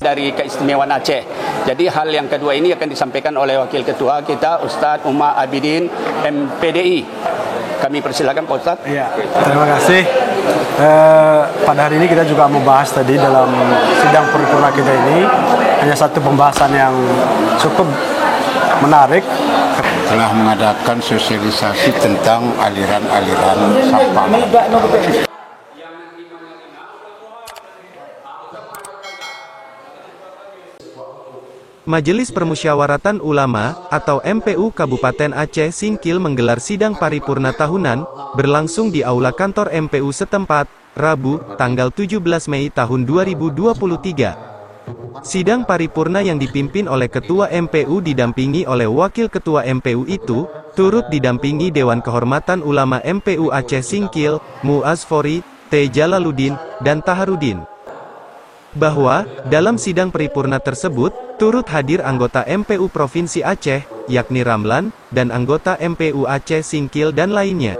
dari keistimewaan Aceh. Jadi hal yang kedua ini akan disampaikan oleh Wakil Ketua kita, Ustadz Umar Abidin, MPDI. Kami persilakan Pak Ustadz. Ya, terima kasih. Pada hari ini kita juga membahas tadi dalam sidang paripurna kita ini hanya satu pembahasan yang cukup menarik. Telah mengadakan sosialisasi tentang aliran-aliran sampah. Majelis Permusyawaratan Ulama atau MPU Kabupaten Aceh Singkil menggelar sidang paripurna tahunan berlangsung di aula kantor MPU setempat, Rabu, tanggal 17 Mei tahun 2023. Sidang paripurna yang dipimpin oleh Ketua MPU didampingi oleh Wakil Ketua MPU itu, turut didampingi Dewan Kehormatan Ulama MPU Aceh Singkil, Muaz Fori, T. Jalaluddin, dan Taharudin. Bahwa, dalam sidang paripurna tersebut, turut hadir anggota MPU Provinsi Aceh, yakni Ramlan, dan anggota MPU Aceh Singkil dan lainnya.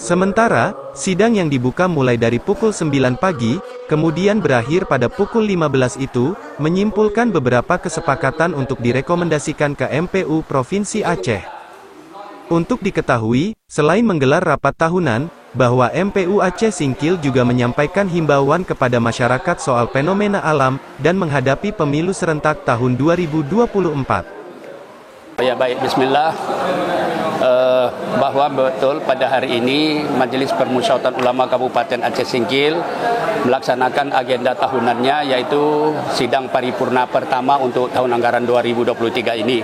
Sementara, sidang yang dibuka mulai dari pukul 9 pagi, kemudian berakhir pada pukul 15 itu, menyimpulkan beberapa kesepakatan untuk direkomendasikan ke MPU Provinsi Aceh. Untuk diketahui, selain menggelar rapat tahunan, bahwa MPU Aceh Singkil juga menyampaikan himbauan kepada masyarakat soal fenomena alam, dan menghadapi pemilu serentak tahun 2024. Ya baik, bismillah. Bahwa betul pada hari ini Majelis Permusyawaratan Ulama Kabupaten Aceh Singkil melaksanakan agenda tahunannya, yaitu sidang paripurna pertama untuk tahun anggaran 2023 ini.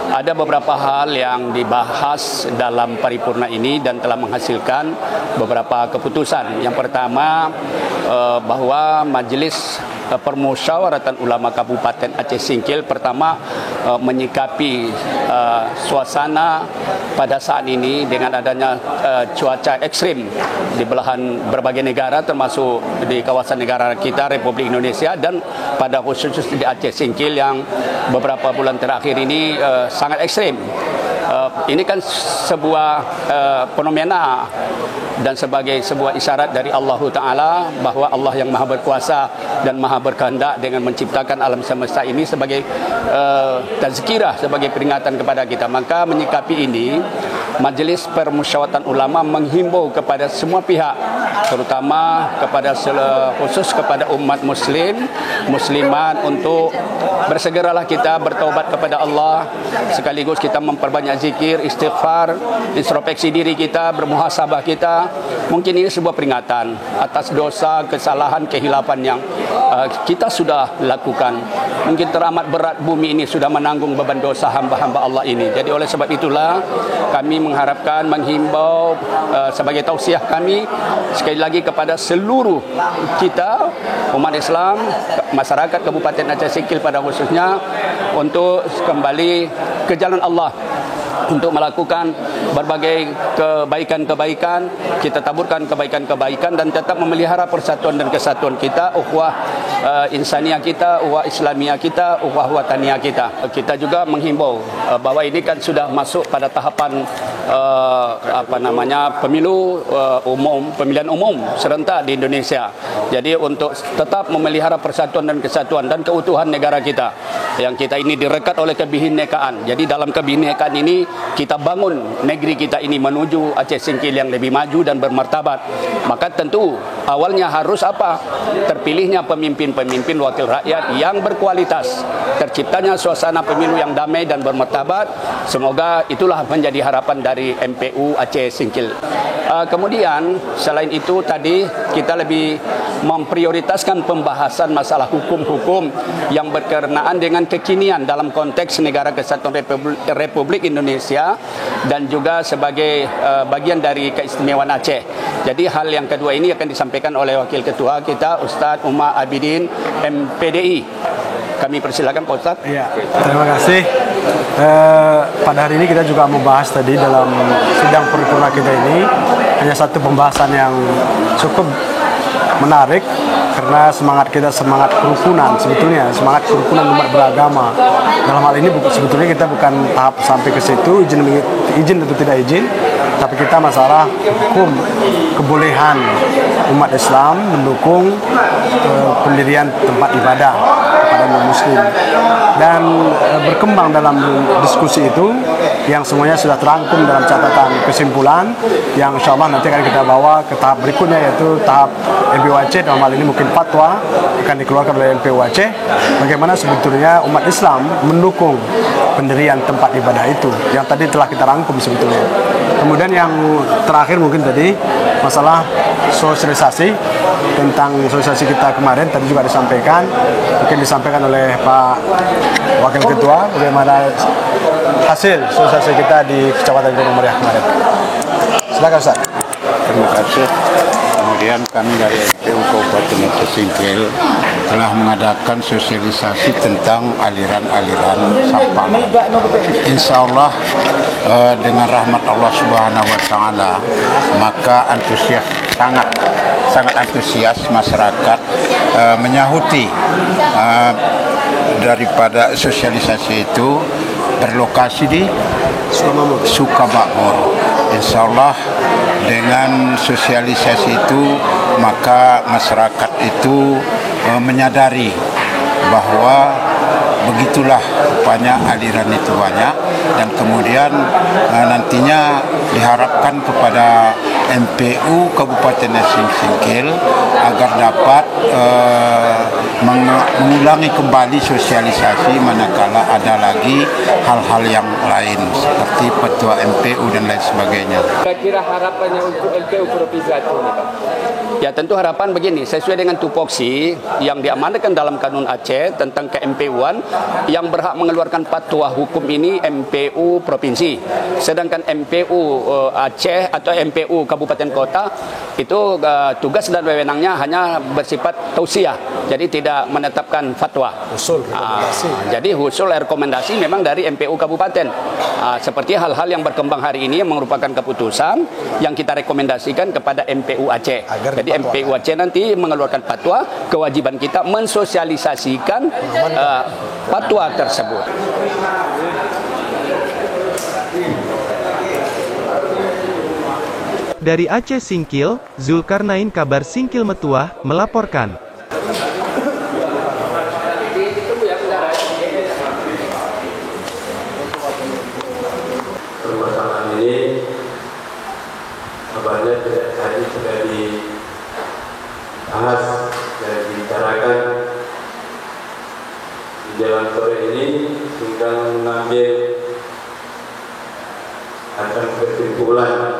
Ada beberapa hal yang dibahas dalam paripurna ini dan telah menghasilkan beberapa keputusan. Yang pertama, bahwa Majelis Permusyawaratan Ulama Kabupaten Aceh Singkil pertama menyikapi suasana pada saat ini dengan adanya cuaca ekstrim di belahan berbagai negara, termasuk di kawasan negara kita Republik Indonesia, dan pada khusus di Aceh Singkil yang beberapa bulan terakhir ini sangat ekstrim. Ini kan sebuah fenomena dan sebagai sebuah isyarat dari Allah Ta'ala bahwa Allah yang maha berkuasa dan maha berkehendak dengan menciptakan alam semesta ini sebagai tazkirah, sebagai peringatan kepada kita. Maka menyikapi ini, Majelis Permusyawaratan Ulama menghimbau kepada semua pihak, terutama kepada khusus kepada umat muslim, muslimat, untuk bersegeralah kita bertaubat kepada Allah, sekaligus kita memperbanyak zikir, istighfar, introspeksi diri kita, bermuhasabah kita. Mungkin ini sebuah peringatan atas dosa, kesalahan, kehilafan yang kita sudah lakukan. Mungkin teramat berat bumi ini sudah menanggung beban dosa hamba-hamba Allah ini. Jadi oleh sebab itulah kami mengharapkan, menghimbau sebagai tausiah kami sekali lagi kepada seluruh kita umat Islam, masyarakat Kabupaten Aceh Singkil pada khususnya, untuk kembali ke jalan Allah, untuk melakukan berbagai kebaikan-kebaikan, kita taburkan kebaikan-kebaikan dan tetap memelihara persatuan dan kesatuan kita, ukhuwah insaniah kita, ukhuwah Islamiyah kita, ukhuwah wataniyah kita. Kita juga menghimbau bahwa ini kan sudah masuk pada tahapan pemilu umum, pemilihan umum serentak di Indonesia. Jadi untuk tetap memelihara persatuan dan kesatuan dan keutuhan negara kita, yang kita ini direkat oleh kebinekaan. Jadi dalam kebinekaan ini kita bangun negeri kita ini menuju Aceh Singkil yang lebih maju dan bermartabat. Maka tentu awalnya harus apa? Terpilihnya pemimpin-pemimpin wakil rakyat yang berkualitas, terciptanya suasana pemilu yang damai dan bermartabat. Semoga itulah menjadi harapan dari MPU Aceh Singkil. Kemudian selain itu tadi kita lebih memprioritaskan pembahasan masalah hukum-hukum yang berkenaan dengan kekinian dalam konteks Negara Kesatuan Republik Indonesia dan juga sebagai bagian dari keistimewaan Aceh. Jadi hal yang kedua ini akan disampaikan oleh Wakil Ketua kita, Ustadz Umar Abidin, MPDI. Kami persilakan Pak Ustadz. Ya, terima kasih. Pada hari ini kita juga membahas tadi dalam sidang paripurna kita ini hanya satu pembahasan yang cukup menarik, karena semangat kita semangat kerukunan, sebetulnya semangat kerukunan umat beragama. Dalam hal ini sebetulnya kita bukan tahap sampai ke situ izin atau tidak izin, Tapi kita masalah hukum kebolehan umat Islam mendukung pendirian tempat ibadah kepada non-muslim. Dan berkembang dalam diskusi itu yang semuanya sudah terangkum dalam catatan kesimpulan yang insya Allah nanti akan kita bawa ke tahap berikutnya, yaitu tahap MPU Aceh. Dalam hal ini mungkin fatwa akan dikeluarkan oleh MPU Aceh bagaimana sebetulnya umat Islam mendukung pendirian tempat ibadah itu yang tadi telah kita rangkum sebetulnya. Kemudian yang terakhir mungkin tadi masalah sosialisasi, tentang sosialisasi kita kemarin tadi juga disampaikan, mungkin disampaikan oleh Pak Wakil Ketua bagaimana hasil sosialisasi kita di Kecamatan Gunung Meriah kemarin. Silakan Ustaz. Terima kasih. Kemudian kami dari MPU Kabupaten Aceh Singkil telah mengadakan sosialisasi tentang aliran-aliran sampah. Insya Allah dengan rahmat Allah Subhanahu Wa Taala, maka sangat antusias masyarakat menyahuti daripada sosialisasi itu berlokasi di Sukamakmur. Insya Allah dengan sosialisasi itu maka masyarakat itu menyadari bahwa begitulah rupanya aliran itu banyak, dan kemudian nantinya diharapkan kepada MPU Kabupaten Aceh Singkil agar dapat mengulangi kembali sosialisasi manakala ada lagi hal-hal yang lain seperti petua MPU dan lain sebagainya. Kira-kira harapannya untuk MPU Provinsi Aceh ini, Pak? Ya tentu harapan begini, sesuai dengan tupoksi yang diamanatkan dalam Kanun Aceh tentang ke-MPU-an, yang berhak mengeluarkan fatwa hukum ini MPU Provinsi. Sedangkan MPU Aceh atau MPU Kabupaten Kota itu tugas dan wewenangnya hanya bersifat tausiah, jadi tidak menetapkan fatwa. Jadi usul rekomendasi memang dari MPU Kabupaten. Seperti hal-hal yang berkembang hari ini yang merupakan keputusan yang kita rekomendasikan kepada MPU Aceh. Jadi MPU Aceh nanti mengeluarkan fatwa, kewajiban kita mensosialisasikan fatwa tersebut. Dari Aceh Singkil, Zulkarnain Kabar Singkil Metuah melaporkan. Permasalahan ini kabarnya tadi sudah dibahas dan dibicarakan di jalan sore ini, sehingga mengambil akan kesimpulan